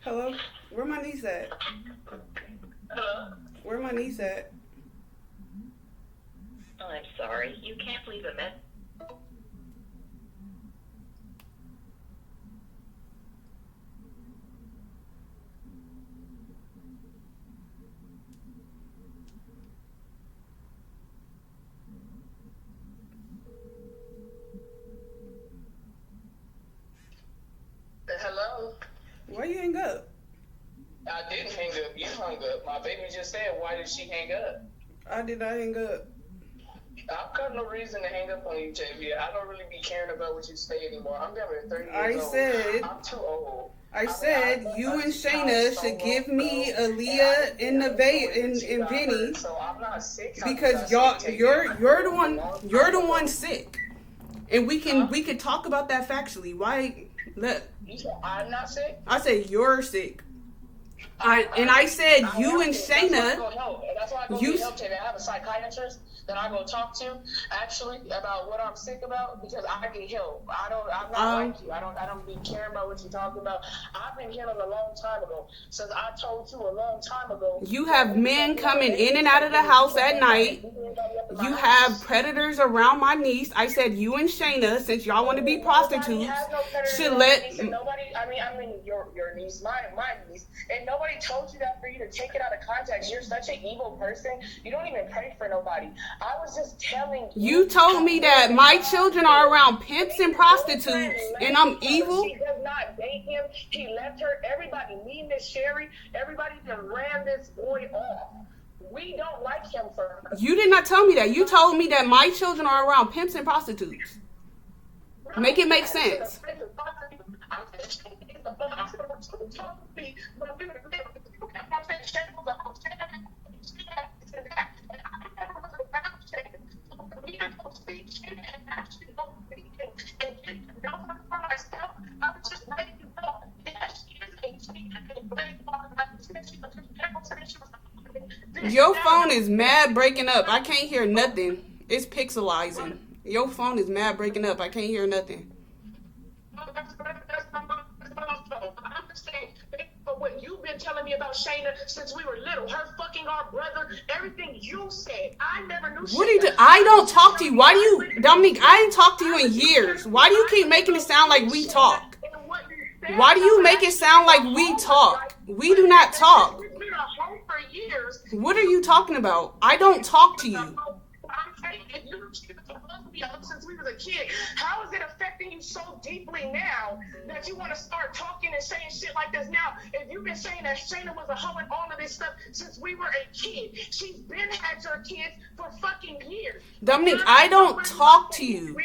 Hello? Where my niece at? Hello? Where my niece at? Oh, I'm sorry. You can't leave a message. Hello? Why you hang up? I didn't hang up. You hung up. My baby just said, why did she hang up? I did not hang up. I've got no reason to hang up on you, JB. I don't really be caring about what you say anymore. I'm down to 30 years old. I'm too old. I said you and Shayna should give me Aaliyah and and Vinny, So I'm not sick. because you're the one sick, and we can talk about that factually. Why? Look, You said I'm not sick? I said you're sick. I said you and Shayna. That's why I go get help today. I have a psychiatrist that I go talk to actually about what I'm sick about, because I get help. I'm not like you. I don't be caring about what you're talking about. I've been healing a long time ago. Since I told you a long time ago. You have men coming in and out of the house at night. You have predators around my niece. I said you and Shayna, since y'all want to be prostitutes, should let. Nobody. I mean your niece, my niece, and nobody told you that for you to take it out of context. You're such an evil person. You don't even pray for nobody. I was just telling you. You told me that my children are around pimps and prostitutes, and I'm evil. She does not date him. He left her. Everybody, me, Miss Sherry, everybody just ran this boy off. We don't like him for her. You did not tell me that. You told me that my children are around pimps and prostitutes. Make it make sense. Your phone is mad breaking up. I can't hear nothing. It's pixelizing. Your phone is mad breaking up. I can't hear nothing. But what you've been telling me about Shayna since we were little, her fucking our brother, everything you said, I never knew. What do you do? I don't talk to you. Why do you, Dominique? I ain't talked to you in years. Why do you keep making it sound like we talk? Why do you make it sound like we talk? We do not talk. What are you talking about? I don't talk to you. Since we was a kid, how is it affecting you so deeply now that you want to start talking and saying shit like this now? If you've been saying that Shayna was a hoe and all of this stuff since we were a kid, she's been had your kids for fucking years. Dominique, I don't talk to you.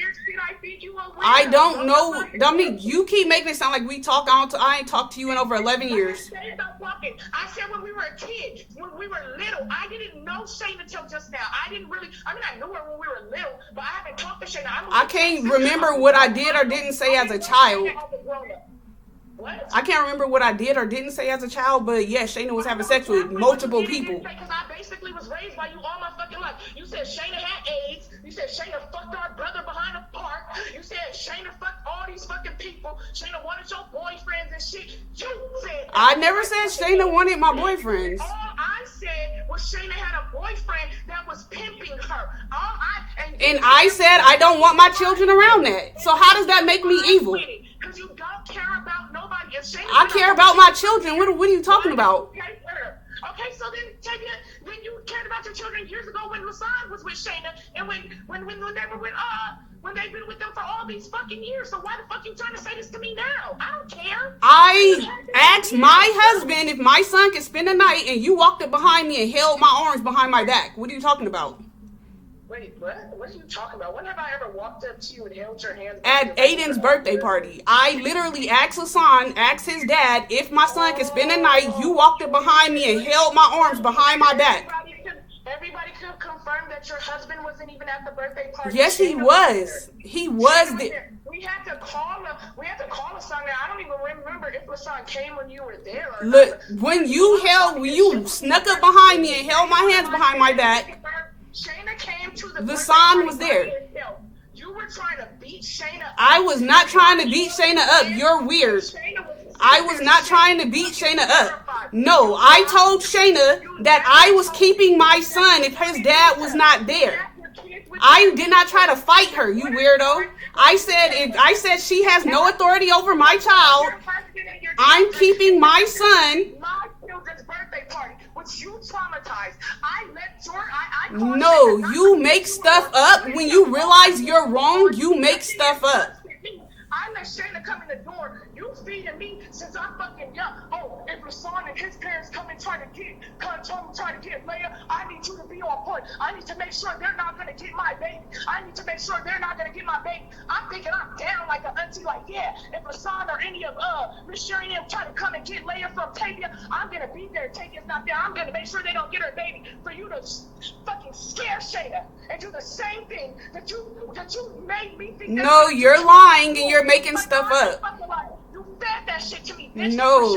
I don't know. Dominique, you keep making it sound like we talk. I ain't talked to you in over 11 years. I said when we were a kid, when we were little. I didn't know Shayna till just now. I knew her when we were little, but I haven't talked to Shayna. I can't remember what I did or didn't say as a child. What? I can't remember what I did or didn't say as a child, but yes, Shayna was having sex with multiple people. Because I basically was raised by you all my fucking life. You said Shayna had AIDS. You said Shayna fucked our brother behind the park. You said Shayna fucked all these fucking people. Shayna wanted your boyfriends and shit. You said. I never said Shayna wanted my boyfriends. All I said was Shayna had a boyfriend that was pimping her. And I said I don't want my children around that. So how does that make me evil? Because you don't care about nobody. I care about my children. What are you talking about? Okay, so then when you cared about your children years ago when Lasan was with Shayna, and when they've been with them for all these fucking years. So why the fuck you trying to say this to me now? I don't care. I asked my husband if my son could spend the night, and you walked up behind me and held my arms behind my back. What are you talking about? Wait, what? What are you talking about? When have I ever walked up to you and held your hands? At Aiden's birthday party, I literally asked his dad, if my son could spend the night. You walked up behind me and held my arms behind my back. Everybody could confirm that your husband wasn't even at the birthday party. Yes, he was. He was there. We had to call him. We had to call Lasan. I don't even remember if Lasan came when you were there. Or look, when you snuck up behind me and held my hands behind my back. Shayna came to the Lasan was there. You were trying to beat Shayna up. I was not trying to beat Shayna up. You're weird. I was not trying to beat Shayna up. No, I told Shayna that I was keeping my son if his dad was not there. I did not try to fight her, you weirdo. I said she has no authority over my child. I'm keeping my son. My children's birthday party, which you traumatized. No, you make stuff up. When you realize you're wrong, you make stuff up. I let Shayna come in the door. You feeding me since I'm fucking young. Oh, if Lasan and his parents come and try to get Leia, I need you to be on point. I need to make sure they're not going to get my baby. I need to make sure they're not going to get my baby. I'm thinking I'm down like an auntie, like, yeah, if Lasan or any of Miss Sherry and them try to come and get Leia from Tavia, I'm going to be there. Tavia's not there. I'm going to make sure they don't get her baby. For you to fucking scare Shayna and do the same thing that you made me think. No, you're lying and you're making stuff up. You fed that shit to me, bitch. No,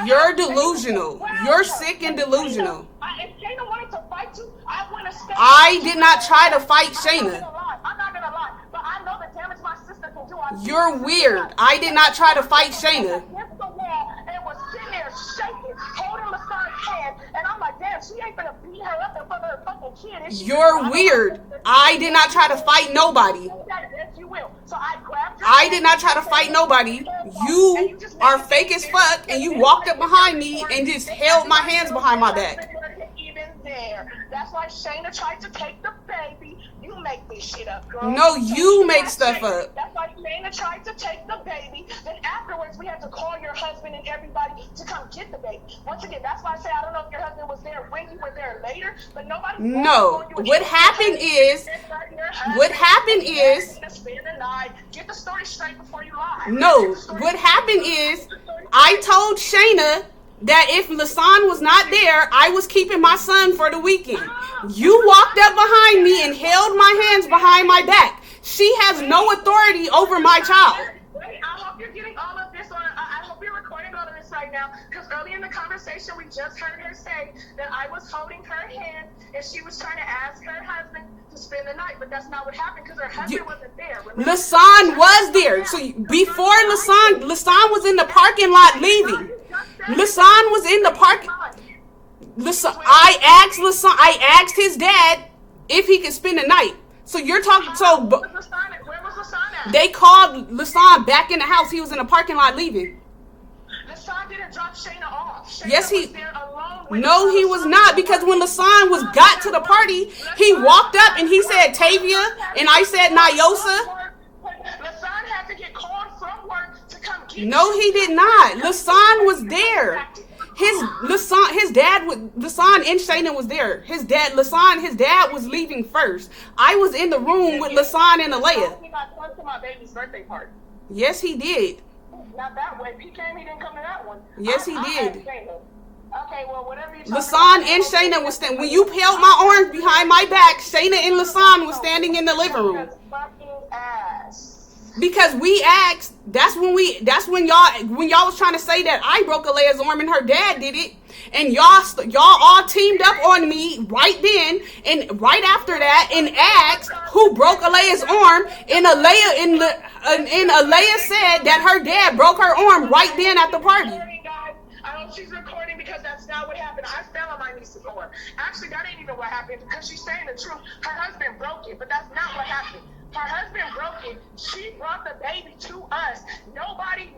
you're delusional. You're sick and delusional. If Shayna wanted to fight you, I did not try to fight Shayna. I'm not gonna lie, but I know the damage my sister can do. You're weird. I did not try to fight Shayna. Against the wall and was sitting there shaking, holding Lasan's hand, and I'm like, damn, she ain't gonna beat her up in front of her fucking kid. You're weird. I did not try to fight nobody. Yes, you will. So I grabbed I did not try to fight nobody. You are fake as fuck, and you walked up behind me and just held my hands behind my back. Even there. That's why Shayna tried to take the baby. You make this shit up, girl. No, you make stuff up. That's why Shayna tried to take the baby. Then afterwards, we had to call your husband and everybody to come get the baby. Once again, that's why I say I don't know if your husband was there when you were there later, but nobody. No, what happened is. Get the story straight before you lie. No, what happened is I told Shayna that if Lasan was not there, I was keeping my son for the weekend. You walked up behind me and held my hands behind my back. She has no authority over my child. Wait, I hope you're getting all of this on. I hope you're recording all of this right now, because early in the conversation we just heard her say that I was holding her hand and she was trying to ask her husband to spend the night, but that's not what happened because her husband wasn't there. Lasan was there. So before Lasan was in the parking lot leaving. Lasan was in the parking. I asked his dad if he could spend the night. So you're talking. So where was Lasan at? They called Lasan back in the house. He was in the parking lot leaving. Lasan didn't drop Shayna off. Shayna Yes, he. was there alone with No, he was not, because when Lasan got to the party, he walked up and he said Tavia, and I said Nyosa. Lasan had to get called from work to come get No, he did not. Lasan was there. His dad Lasan and Shayna was there. His dad was leaving first. I was in the room with Lasan and Alea. He got close to my baby's birthday party. Yes, he did. Not that way. He didn't come to that one. Yes, he did. Okay, well, whatever you Lasan and Shayna was standing. When you held my arms behind my back, Shayna and Lasan was standing in the living room. Because we asked, that's when y'all was trying to say that I broke Alea's arm and her dad did it, and y'all all teamed up on me right then and right after that and asked who broke Alea's arm, and Alea said that her dad broke her arm right then at the party. I hope she's recording, because that's not what happened. I fell on my niece's arm. Actually, that ain't even what happened, because she's saying the truth. Her husband broke it, but that's not what happened. Her husband broke it. She brought the baby to us. Nobody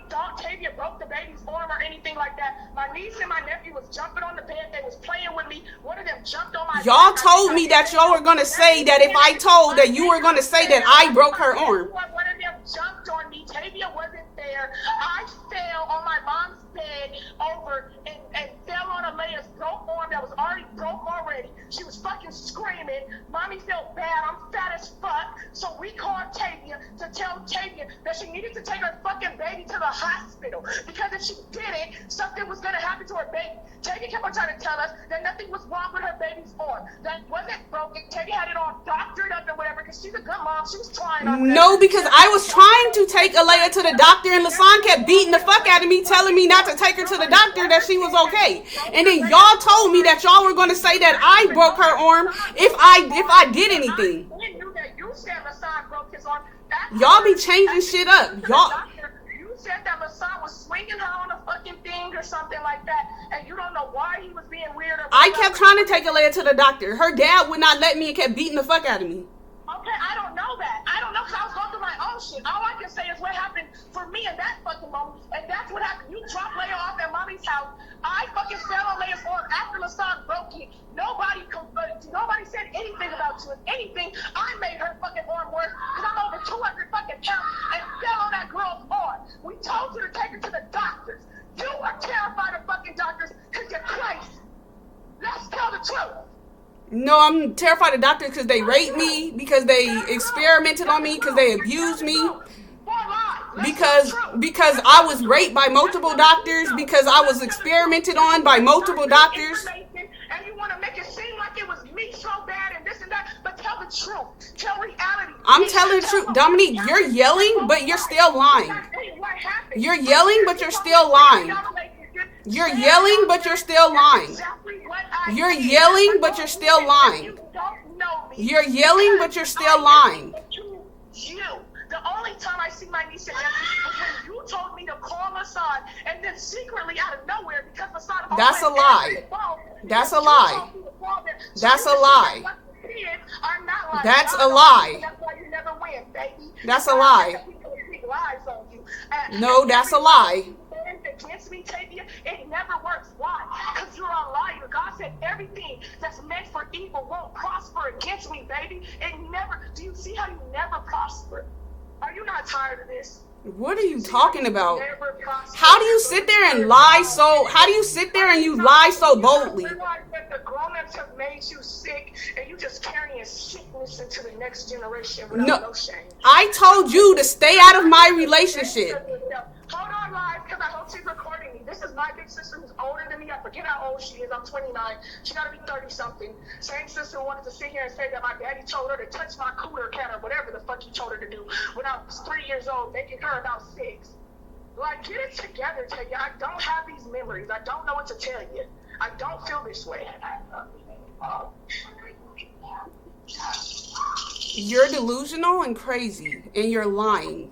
thought Tavia broke the baby's arm or anything like that. My niece and my nephew was jumping on the bed. They was playing with me. One of them jumped on my Y'all told me that y'all were going to say that if I told that you were going to say that I broke her arm. One of them jumped on me. Tavia wasn't there. I fell on my mom's bed over and fell on Alea's broke arm that was already broke already. She was fucking screaming. Mommy felt bad. I'm fat as fuck. So we called Tavia to tell Tavia that she needed to take her fucking baby to the hospital, because if she didn't, something was going to happen to her baby. Tavia kept on trying to tell us that nothing was wrong with her baby's arm. That wasn't broken. Tavia had it all doctored up and whatever, because she's a good mom. She was trying on No, because I was trying to take Alea to the doctor, and Lasan kept beating the fuck out of me, telling me not to take her to the doctor, that she was okay. And then y'all told me that y'all were going to say that I broke her arm if I did anything. You said Lasan broke his arm. Y'all be changing shit up. Y'all. You said that LaSalle was swinging her on a fucking thing or something like that, and you don't know why he was being weird. I kept trying to take Alea to the doctor. Her dad would not let me and kept beating the fuck out of me. Okay, I don't know that. I don't know because I was going through my own shit. All I can say is what happened for me in that fucking moment, and that's what happened. You dropped Leia off at mommy's house. I fucking fell on Leia's arm after LaSalle broke it. Nobody said anything about you. If anything, I made her fucking arm worse because I'm over 200 fucking pounds and fell on that girl's arm. We told you to take her to the doctors. You were terrified of fucking doctors because you're crazy. Let's tell the truth. No, I'm terrified of doctors because they raped me, because they experimented on me, because they abused me, because I was raped by multiple doctors, because I was experimented on by multiple doctors. And you want to make it seem like it was me so bad and this and that, but tell the truth. Tell reality. I'm telling the truth. Dominique, you're yelling, but you're still lying. You're yelling, but you're still lying. You're yelling, but you're still lying. You're yelling, but you're still lying. You're yelling, but you're still lying. The only time I see my niece and nephew was when you told me to call Assad, and then secretly out of nowhere, because Assad... That's a lie. That's a lie. That's a lie. That's a lie. That's why you never win, baby. That's a lie. No, that's a lie. Against me, Tavia, it never works. Why? Because you're a liar. God said everything that's meant for evil won't prosper against me, baby. It never. Do you see how you never prosper? Are you not tired of this? What are you talking about? How do you sit there and lie so? How do you sit there and you lie so boldly? You realize that the grown-ups have made you sick, and you just carrying sickness into the next generation without no shame. I told you to stay out of my relationship. Hold on, live, because I hope she's recording me. This is my big sister who's older than me. I forget how old she is. I'm 29. She got to be 30-something. Same sister who wanted to sit here and say that my daddy told her to touch my cooler cat or whatever the fuck he told her to do when I was 3 years old, making her about 6. Like, get it together, Taya. I don't have these memories. I don't know what to tell you. I don't feel this way. You're delusional and crazy, and you're lying.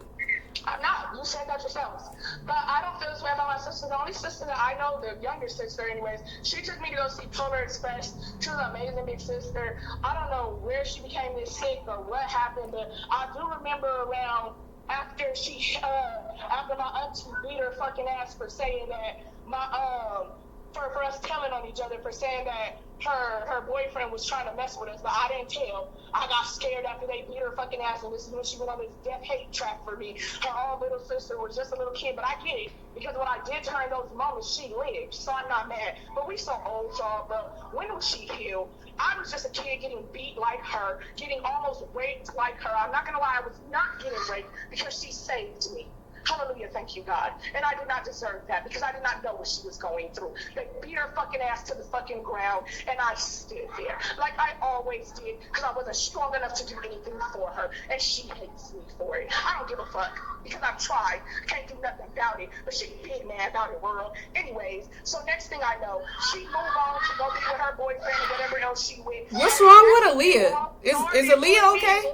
I'm not. You said that yourselves. But I don't feel this way about my sister. The only sister that I know, the younger sister anyways, she took me to go see Polar Express. She was an amazing big sister. I don't know where she became this sick or what happened, but I do remember around after after my auntie beat her fucking ass for saying that for us telling on each other, for saying that her boyfriend was trying to mess with us, but I didn't tell. I got scared after they beat her fucking ass, and this is when she went on this death-hate track for me. Her own little sister was just a little kid, but I get it, because what I did to her in those moments, she lived, so I'm not mad. But we so old, y'all, bro. When was she healed? I was just a kid getting beat like her, getting almost raped like her. I'm not gonna lie, I was not getting raped because she saved me. Hallelujah, thank you, God. And I did not deserve that because I did not know what she was going through. They beat her fucking ass to the fucking ground, and I stood there like I always did because I wasn't strong enough to do anything for her, and she hates me for it. I don't give a fuck because I've tried. I can't do nothing about it, but she big mad about it, world. Anyways, so next thing I know, she moved on to go be with her boyfriend and whatever else she went. What's wrong with Aaliyah? Is Aaliyah okay?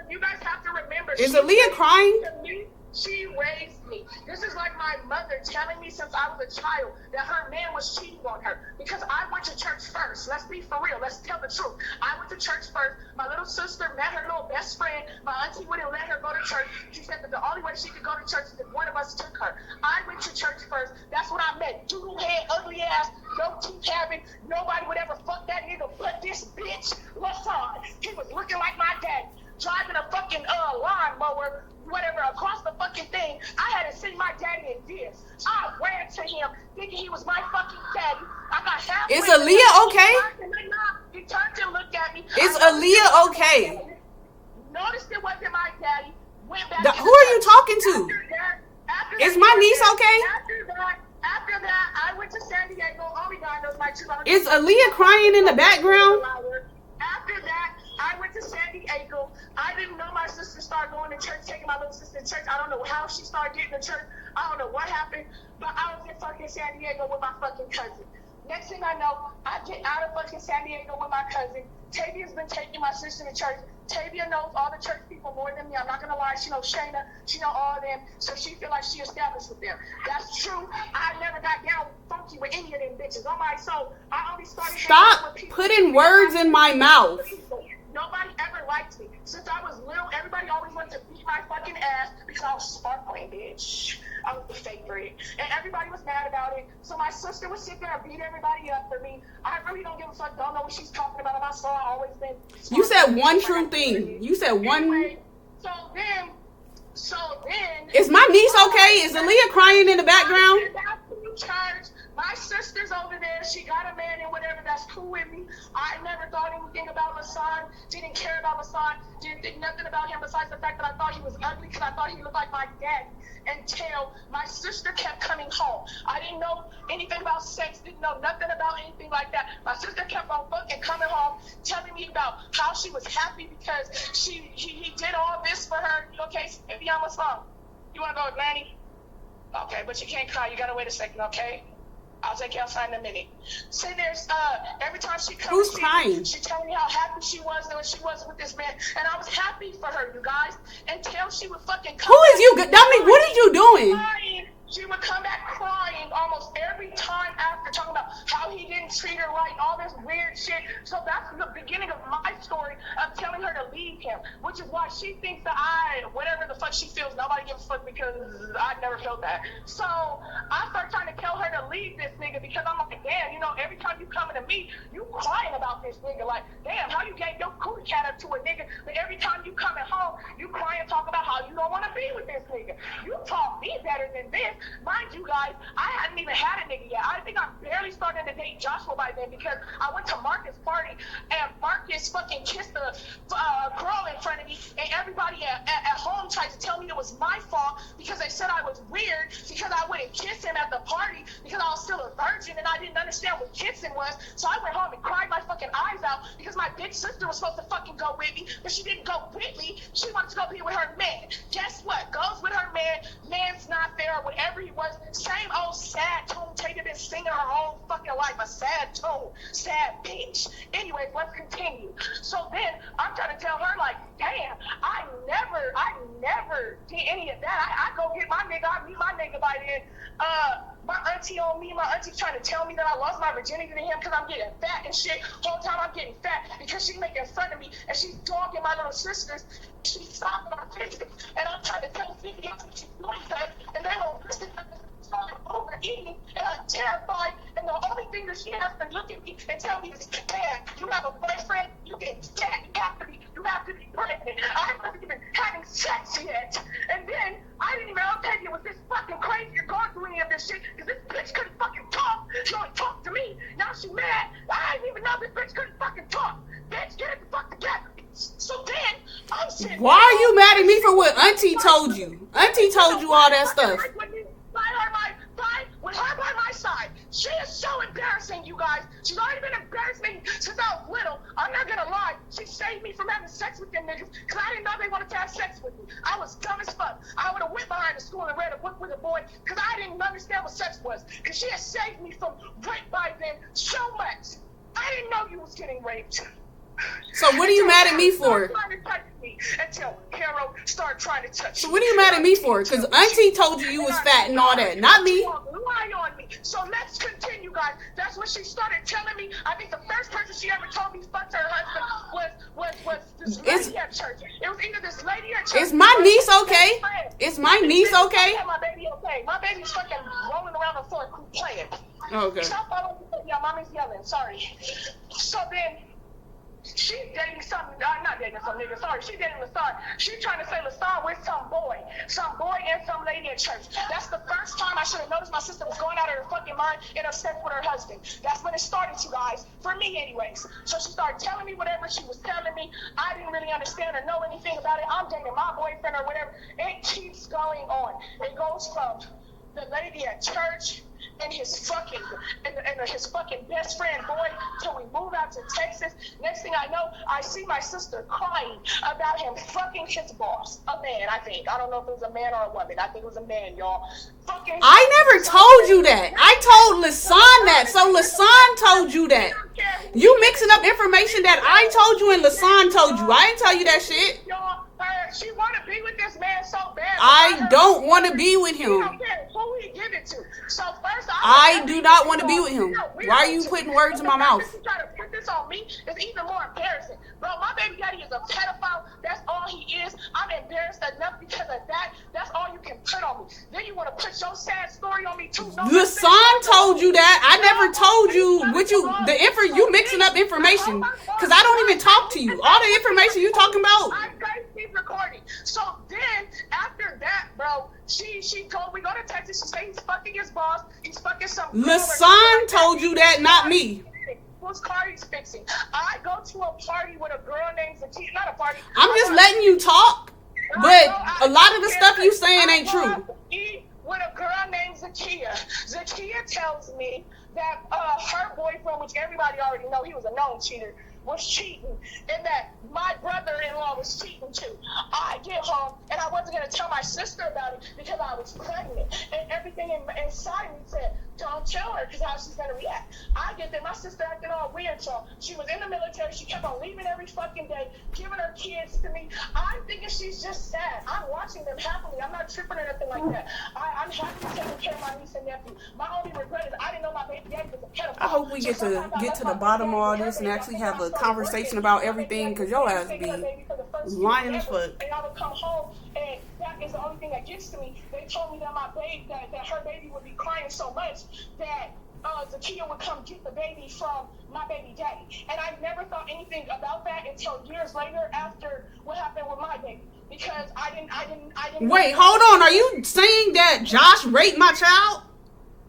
You guys have to remember. Is Aaliyah crying? She raised me. This is like my mother telling me since I was a child that her man was cheating on her because I went to church first. Let's be for real. Let's tell the truth. I went to church first. My little sister met her little best friend. My auntie wouldn't let her go to church. She said that the only way she could go to church is if one of us took her. I went to church first. That's when I met doodle head, ugly ass, no teeth having. Nobody would ever fuck that nigga but this bitch, LaSalle. He was looking like my daddy, driving a fucking lawnmower, whatever, across the fucking thing. I hadn't seen my daddy in years. I ran to him thinking he was my fucking daddy. I got halfway. Is Aaliyah okay? He turned and looked at me. Is Aaliyah okay? Noticed it wasn't my daddy. Went back. Who are you talking to? Is my niece okay? After that, I went to San Diego. Only God knows my 2 Is Aaliyah crying in the background? After that, I went to San Diego. I didn't know my sister started going to church, taking my little sister to church. I don't know how she started getting to church. I don't know what happened, but I was in fucking San Diego with my fucking cousin. Next thing I know, I get out of fucking San Diego with my cousin. Tavia's been taking my sister to church. Tavia knows all the church people more than me. I'm not gonna lie. She knows Shayna. She knows all of them. So she feel like she established with them. That's true. I never got down funky with any of them bitches. On my soul, I only started. Stop putting words in my mouth. Nobody ever liked me. Since I was little, everybody always wanted to beat my fucking ass because I was sparkling, bitch. I was the favorite. And everybody was mad about it. So my sister would sit there and beat everybody up for me. I really don't give a fuck. Don't know what she's talking about. And I saw I always been. You said one true thing. You said one. Anyway, so then. Is my niece okay? Is Aaliyah crying in the background? Church. My sister's over there. She got a man and whatever. That's cool with me. I never thought anything about Lasan. Didn't care about Lasan. Didn't think nothing about him besides the fact that I thought he was ugly because I thought he looked like my dad. Until my sister kept coming home. I didn't know anything about sex. Didn't know nothing about anything like that. My sister kept on fucking coming home, telling me about how she was happy because he did all this for her. Okay, maybe I'm a song. You want to go with Granny? Okay, but you can't cry. You gotta wait a second, okay? I'll take you outside in a minute. So there's every time she comes, who's crying? She told me how happy she was when she was with this man, and I was happy for her, you guys, until she would fucking come. Who is you? Dominique, what are you doing? Crying. She would come back crying almost every time after, talking about how he didn't treat her right, all this weird shit. So that's the beginning of my story of telling her to leave him, which is why she thinks that whatever the fuck she feels, nobody gives a fuck because I never felt that. So I start trying to tell her to leave this nigga because I'm like, damn, you know, every time you coming to me, you crying about this nigga. Like, damn, how you gave your cootie cat up to a nigga, but every time you coming home, you cry and talk about how you don't want to be with this nigga. You taught me better than this. Mind you guys, I hadn't even had a nigga yet. I think I barely started to date Joshua by then because I went to Marcus' party and Marcus fucking kissed a girl in front of me, and everybody at home tried to tell me it was my fault because they said I was weird because I wouldn't kiss him at the party because I was still a virgin and I didn't understand what kissing was. So I went home and cried my fucking eyes out because my big sister was supposed to fucking go with me, but she didn't go with me. She wanted to go be with her man. Guess what? Goes with her man. Man's not there or whatever he was. Same old sad tune. Taylor been singing her whole fucking life. A sad tune. Sad bitch. Anyways, let's continue. So then I'm trying to tell her, like, damn, I never did any of that. I go get my nigga. I meet my nigga by then. My auntie on me. My auntie's trying to tell me that I lost my virginity to him because I'm getting fat and shit. Whole time I'm getting fat because she's making fun of me and she's dogging my little sisters. She's stopping my pictures and I'm trying to tell Vicky she's doing that and they don't listen. Overeating and I'm terrified, and the only thing that she has to look at me and tell me is, man, you have a boyfriend, you get fat, you have to be pregnant. I wasn't even having sex yet. And then I didn't even know it was this fucking crazy you're going through any of this shit because this bitch couldn't fucking talk. She only talked to me. Now she mad. I didn't even know this bitch couldn't fucking talk. Bitch, get it the fuck together. So then I'm sitting. Why are you mad at me for what Auntie told you? Auntie told you all that stuff. With her by my side, she is so embarrassing, you guys. She's already been embarrassing me since I was little. I'm not gonna lie. She saved me from having sex with them niggas because I didn't know they wanted to have sex with me. I was dumb as fuck. I would have went behind the school and read a book with a boy because I didn't understand what sex was. Because she has saved me from rape by then so much. I didn't know you was getting raped. So what are you mad at me for? Until Carol started trying to touch me. So what are you mad at me for? Because Auntie told you was fat and all that, not me. Lie on me. So let's continue, guys. That's when she started telling me. I think the first person she ever told me fucked her husband was this lady at church. It was either this lady at church. Is my niece okay? Is my niece okay? My baby okay. My baby's fucking rolling around the floor playing. Okay. Stop following me. Yeah, mommy's yelling. Sorry. So then. She's dating not dating some nigga, sorry. She dating LaSawn. She trying to say LaSawn with some boy and some lady at church. That's the first time I should have noticed my sister was going out of her fucking mind and upset with her husband. That's when it started, you guys. For me, anyways. So she started telling me whatever she was telling me. I didn't really understand or know anything about it. I'm dating my boyfriend or whatever. It keeps going on. It goes from the lady at church and his fucking best friend boy till we move out to Texas. Next thing I know, I see my sister crying about him fucking his boss. A man, I think. I don't know if it was a man or a woman. I think it was a man, y'all. I never told you that. I told LaSawn that. So LaSawn told you that. You mixing up information that I told you and Lasan told you. I didn't tell you that shit. She want to be with this man so bad. I don't want to be with him. Who we give it to? So first, I do not want to be with him. Why are you putting words in my mouth? You try to put this on me is even more embarrassing. Bro, my baby daddy is a pedophile. That's all he is. I'm embarrassed enough because of that. That's all you can put on me. Then you want to put your sad story on me too. The son told you that. I never told you what you mixing up information because I don't even talk to you. All the information you talking about. Recording. So then after that, bro, she told me go to Texas. She said he's fucking his boss. He's fucking some. Lasan told you that, not me. Whose car he's fixing? I go to a party with a girl named Zakia. Not a party. I'm just letting you talk, but a lot of the stuff you saying ain't true. With a girl named Zakia. Zakia tells me that her boyfriend, which everybody already know, he was a known cheater, was cheating, and that my brother-in-law was cheating too. I get home, and I wasn't going to tell my sister about it because I was pregnant, and everything inside me said, don't tell her because how she's going to react. I get there, my sister acting all weird, so she was in the military, she kept on leaving every fucking day, giving her kids to me. I'm thinking she's just sad. I'm watching them happily. I'm not tripping or nothing like that. I'm happy taking care of my niece and nephew. My only regret is I didn't know my baby daddy was a pedophile. I hope we get to the bottom of all this and actually have a conversation about everything because your ass be lying as fuck. And I would come home, and that is the only thing that gets to me. They told me that my baby, that her baby would be crying so much that Zakia would come get the baby from my baby daddy. And I never thought anything about that until years later after what happened with my baby. Because I didn't. Wait, hold on. Are you saying that Josh raped my child?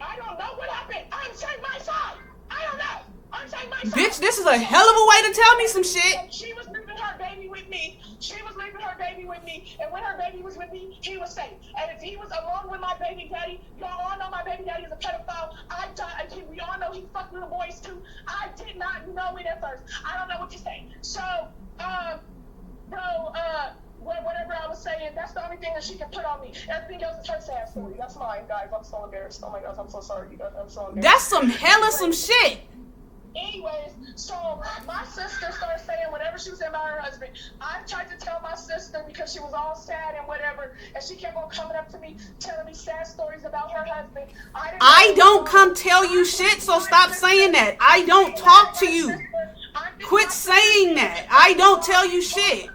I don't know what happened. I'm saying my side. I don't know. I'm saying my side. Bitch, this is a hell of a way to tell me some shit. And she was leaving her baby with me. And when her baby was with me, he was safe. And if he was along with my baby daddy, y'all all know my baby daddy is a pedophile. We all know he fucked little boys too. I did not know it at first. I don't know what to say. So, whatever I was saying, that's the only thing that she can put on me. Everything else is her sad story. That's mine, guys. I'm so embarrassed. Oh my gosh, I'm so sorry, you guys. I'm so embarrassed. That's some hella some shit. Anyways, so my sister started saying whatever she was saying about her husband. I tried to tell my sister because she was all sad and whatever, and she kept on coming up to me, telling me sad stories about her husband. I don't come tell you shit, so stop saying that. I don't talk to you. Quit saying that. I don't tell you shit.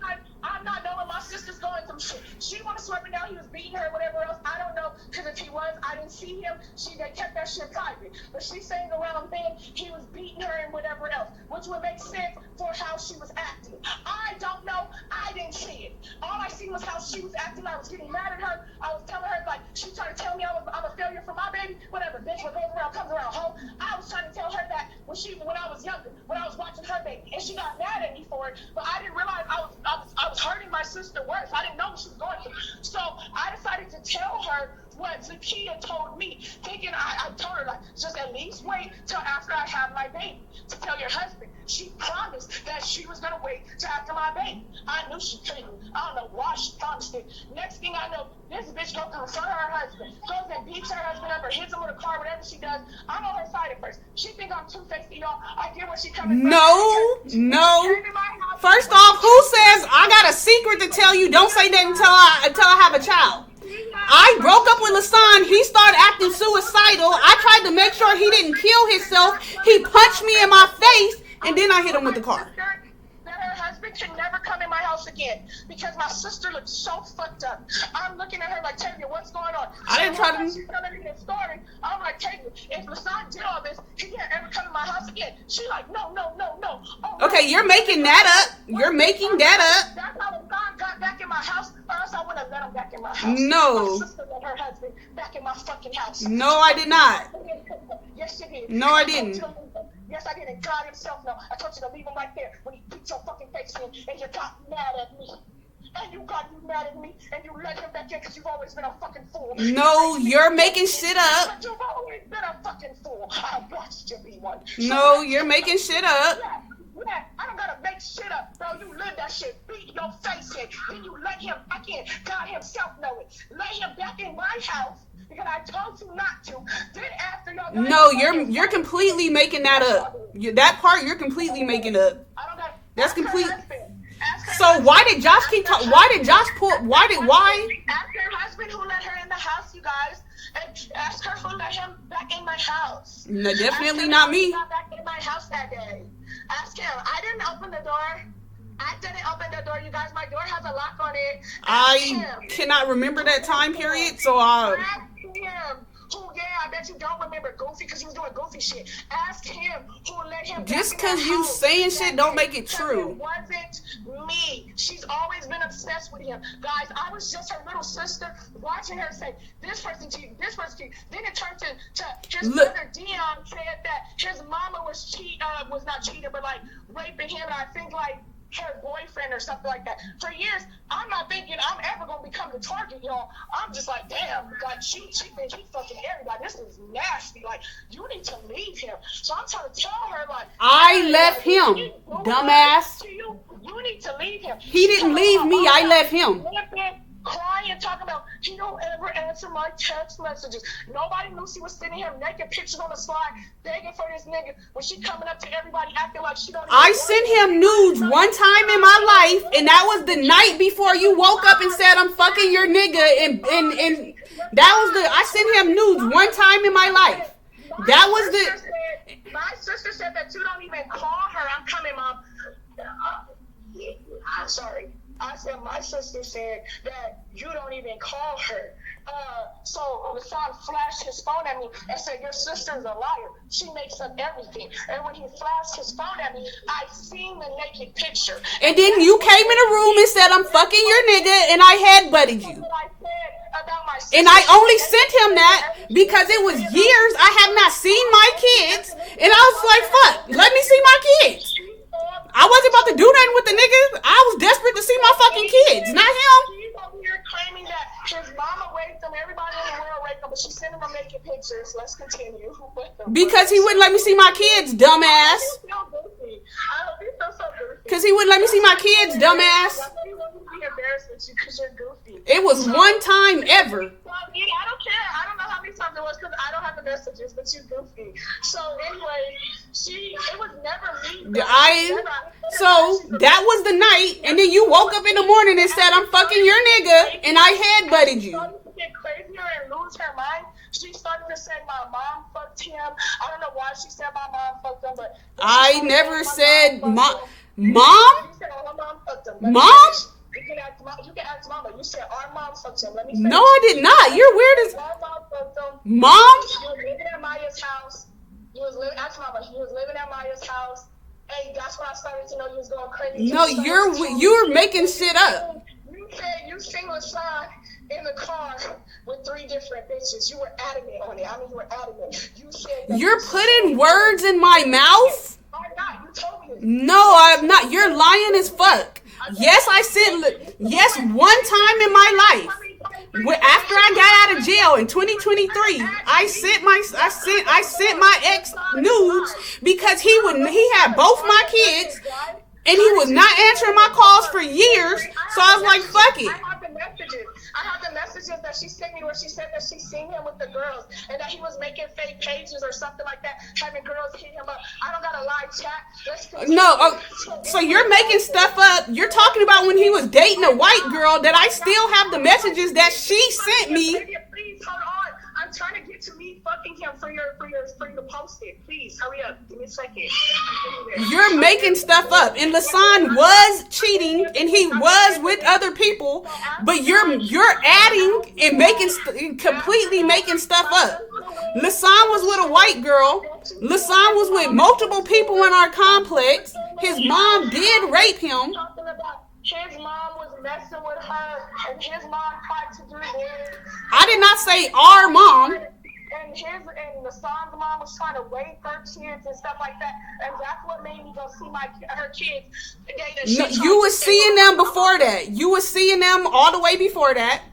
I'm not knowing my sister's going through shit. She want to swear me down he was beating her or whatever else. I don't know, because if he was, I didn't see him. They kept that shit private. But she's saying around then he was beating her and whatever else, which would make sense for how she was acting. I don't know. I didn't see it. All I seen was how she was acting. I was getting mad at her. I was telling her, like, she tried to tell me I'm a failure for my baby. Whatever, bitch, what goes around comes around, ho. I was trying to tell her that when I was younger, when I was watching her baby, and she got mad at me for it. But I didn't realize I was hurting my sister worse. I didn't know what she was going through. So I decided to tell her what Zakia told me, thinking I told her, like, just at least wait till after I have my baby to tell your husband. She promised that she was going to wait till after my baby. I knew she couldn't. I don't know why she promised it. Next thing I know, this bitch goes in front of her husband, goes and beats her husband up or hits him with a car, whatever she does. I'm on her side at first. She think I'm two-faced, y'all. I get where she coming from. No. First off, who says I got a secret to tell you? Don't say that until I have a child. I broke up with Lasan. He started acting suicidal. I tried to make sure he didn't kill himself. He punched me in my face, and then I hit him with the car. That her husband can never come in my house again because my sister looks so fucked up. I'm looking at her like, Tavia, what's going on? I didn't try to. She's telling me this story. I'm like, Tavia, if Lasan did all this, he can't ever come in my house again. She like, no. Oh, okay, you're making that up. You're making that up. That's how Lasan got back in my house, or else I wouldn't have let him back in my house. No. My sister let her husband back in my fucking house. No, I did not. Yes, she did. No, I didn't. Yes, I did. And God himself know. I told you to leave him right there when he beat your fucking face in and you got mad at me. And you got mad at me and you let him back in because you've always been a fucking fool. No, you're making shit up. But you've always been a fucking fool. I watched you be one. No, you're making shit up. Yeah, I don't gotta make shit up, bro. You live that shit, beat your face in. Then you let him back in. God himself know it. Let him back in my house because I told you not to. Then after y'all. No, you're completely making that up. That part you're completely making up. I don't got. That's complete. So why did Josh keep talking? Why did Josh pull? Why? Ask her husband who let her in the house, you guys. And ask her who let him back in my house. No, definitely not me. He got back in my house that day. Ask him. I didn't open the door. I didn't open the door, you guys. My door has a lock on it. I cannot remember that time period, so Ask him. Who, yeah, I bet you don't remember Goofy because he was doing goofy shit. Ask him who let him. Just because you saying shit don't make it true. It wasn't me. She's always been obsessed with him. Guys, I was just her little sister watching her say, this person cheating, this person cheating. Then it turned to his brother Dion said that his mama was not cheating, but like raping him. And I think like her boyfriend or something like that. For years, I'm not thinking I'm ever gonna become the target, y'all. I'm just like, damn, like she fucking everybody. This is nasty. Like, you need to leave him. So I'm trying to tell her, like, I left him, dumbass. You need to leave him. He didn't leave me. I left him. Crying, talking about he don't ever answer my text messages. Nobody knew she was sending him naked pictures on the slide, begging for this nigga. When she coming up to everybody acting like she don't. I sent him nudes one time in my life, and that was the night before you woke up and said I'm fucking your nigga, and that was I sent him nudes one time in my life. That was my sister said that you don't even call her. I'm coming, Mom. I'm sorry. I said my sister said that you don't even call her. So Hassan flashed his phone at me and said, your sister's a liar. She makes up everything. And when he flashed his phone at me, I seen the naked picture. And then you came in the room and said, I'm fucking your nigga, and I headbutted you. And I only sent him that because it was years I have not seen my kids. And I was like, fuck, let me see my kids. I wasn't about to do nothing with the nigga. I was desperate to see my fucking kids, not him. She's over here claiming that his mama raped him, everybody in the world raped him, but she's sending him naked pictures. Let's continue. Because he wouldn't let me see my kids, dumbass. Because he wouldn't let me see my kids, dumbass. It was one time ever. I don't care. I don't know how many times it was because I don't have the messages, but you goofy. So anyway, it was never me. So that was the night, and then you woke up in the morning and said, I'm fucking your nigga, and I headbutted you. She started to get crazier and lose her mind. She started to say my mom fucked him. I don't know why she said my mom fucked him, but I never said mom. She said my mom fucked him. Mom? You can ask Mama. You said our mom fucked him. Let me say no, I did not. You're weird as. Our mom fucked him. Mom? You was living at Maya's house. Ask Mama. He was living at Maya's house. Hey, that's when I started to know you was going crazy. No, you're making shit up. You said you seen LaShawn in the car with 3 different bitches. You were adamant on it. I mean, you were adamant. You said you're putting words in my mouth? I'm not. You told me this. No, I'm not. You're lying as fuck. Yes, I said yes one time in my life. After I got out of jail in 2023, I sent my ex nudes because he had both my kids and he was not answering my calls for years. So I was like, fuck it. I have the messages that she sent me where she said that she seen him with the girls and that he was making fake pages or something like that, having girls hit him up. I don't got a live chat. No, so you're making stuff up. You're talking about when he was dating a white girl that I still have the messages that she sent me. Please, hold on. I'm trying to get to me fucking him for you to post it. Please, hurry up. Give me a second. You're making stuff up. And LaShawn was cheating and he was with other people, but you're adding and completely making stuff up. LaShawn was with a white girl. LaShawn was with multiple people in our complex. His mom did rape him. His mom was messing with her, and his mom tried to do this. I did not say our mom. And LaShawn's mom was trying to rape her kids and stuff like that, and that's what made me go see her kids. No, you was seeing them before that. You was seeing them all the way before that.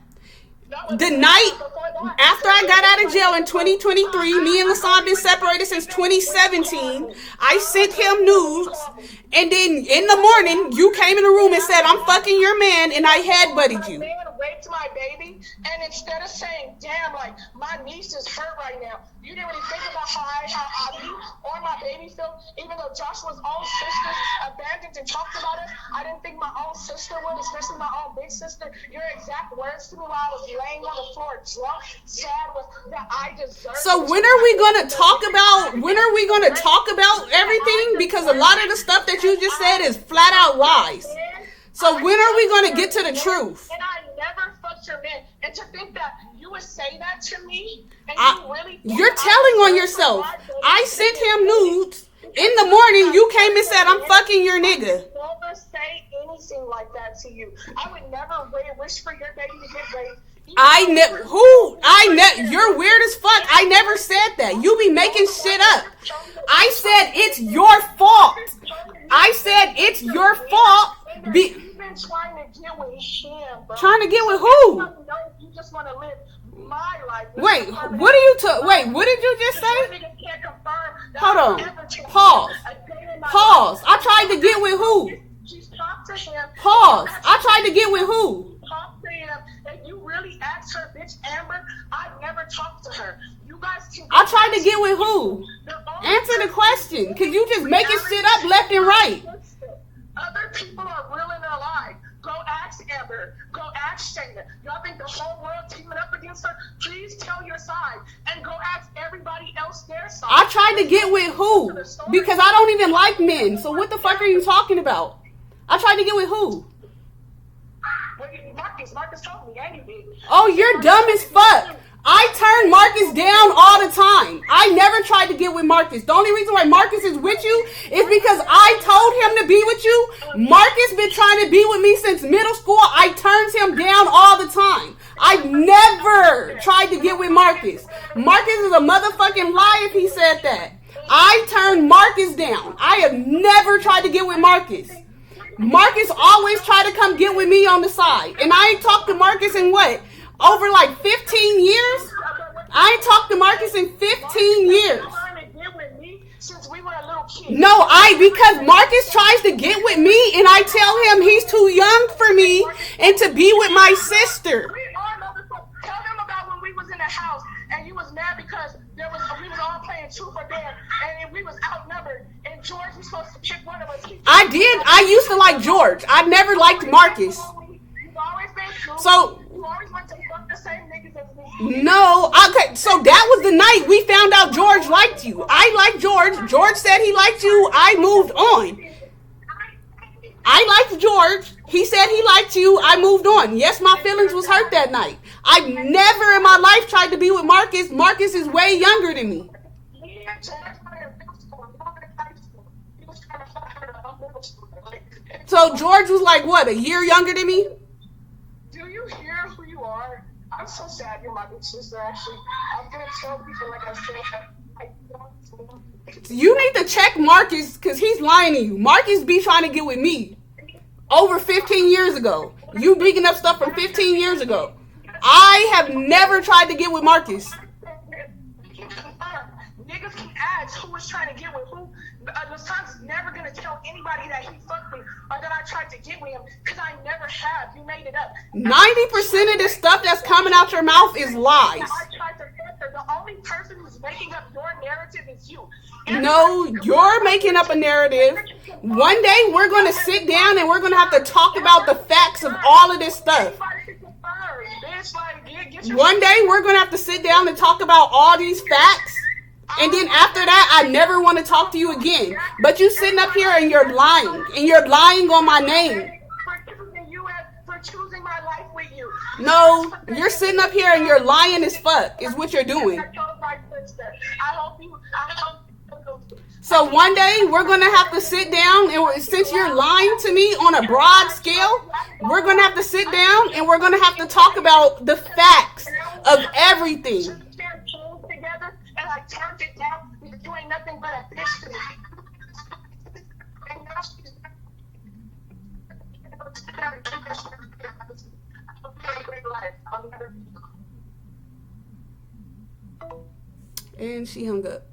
The night. Before After I got out of jail in 2023, me and Lasan been separated since 2017. I sent him nudes, and then in the morning, you came in the room and said, I'm fucking your man, and I headbutted you. Raped my baby, and instead of saying, damn, like, my niece is hurt right now, you didn't really think about how I or my baby felt, even though Joshua's own sisters abandoned and talked about us. I didn't think my own sister would, especially my own big sister. Your exact words to me while I was laying on the floor drunk, sad, was that I deserve. So when are we gonna talk about everything? Because a lot of the stuff that you just said is flat out lies. So when are we gonna get to the truth? And I never fucked your man. And to think that you would say that to me, and you're telling on yourself. I sent him nudes. In the morning, you came and said, I'm fucking your nigga. I would never say anything like that to you. I would never wish for your baby to get raped. You're weird as fuck. I never said that. You be making shit up. I said it's your fault. I said it's your fault. You've been trying to get with him, bro. Trying to get with who? You just want to live my life. Wait, what did you just say? Hold on. Pause. I tried to get with who? Pause. I tried to get with who? Talk to him. And you really asked her, bitch Amber, I never talked to her. You guys can. I tried to get with who? Answer the question. Cause you just making shit up left and right. Other people are real in their lives. Go ask Amber. Go ask Shayna. Y'all think the whole world teaming up against her? Please tell your side and go ask everybody else their side. I tried to get with who? Because I don't even like men. So what the fuck are you talking about? I tried to get with who? Marcus told me, and you did. Oh, you're dumb as fuck. I turn Marcus down all the time. I never tried to get with Marcus. The only reason why Marcus is with you is because I told him to be with you. Marcus been trying to be with me since middle school. I turned him down all the time. I never tried to get with Marcus. Marcus is a motherfucking lie if he said that. I turned Marcus down. I have never tried to get with Marcus. Marcus always tried to come get with me on the side. And I ain't talked to Marcus in what? Over like 15 years? I ain't talked to Marcus in 15 years. No, because Marcus tries to get with me and I tell him he's too young for me and to be with my sister. Tell them about when we was in the house and you was mad because we was all playing truth or dare and we was outnumbered and George was supposed to pick one of us. I did. I used to like George. I never liked Marcus. So no, okay, so that was the night we found out George liked you. I liked George. George said he liked you. I moved on. I liked George. He said he liked you. I moved on. Yes, my feelings was hurt that night. I've never in my life tried to be with Marcus. Marcus is way younger than me. So George was like, what, a year younger than me? Do you hear who you are? I'm so sad you're my big sister, actually. I'm going to tell people, like I said, you need to check Marcus because he's lying to you. Marcus be trying to get with me over 15 years ago. You digging up stuff from 15 years ago. I have never tried to get with Marcus. Niggas can ask who was trying to get with who. Lasan's never going to tell anybody that he fucked me or that I tried to get with him because I never have. You made it up. 90% of the stuff that's coming out your mouth is lies. I tried to answer. The only person who's making up your narrative is you. No, you're making up a narrative. One day we're going to sit down and we're going to have to talk about the facts of all of this stuff. One day we're going to have to sit down and talk about all these facts. And then after that, I never want to talk to you again. But you sitting up here and you're lying. And you're lying on my name. No, you're sitting up here and you're lying as fuck is what you're doing. So one day we're going to have to sit down and since you're lying to me on a broad scale, we're going to have to sit down and we're going to have to talk about the facts of everything. And I turned it down because you ain't nothing but a bitch to me. And now she's a great life. I'll never be. And she hung up.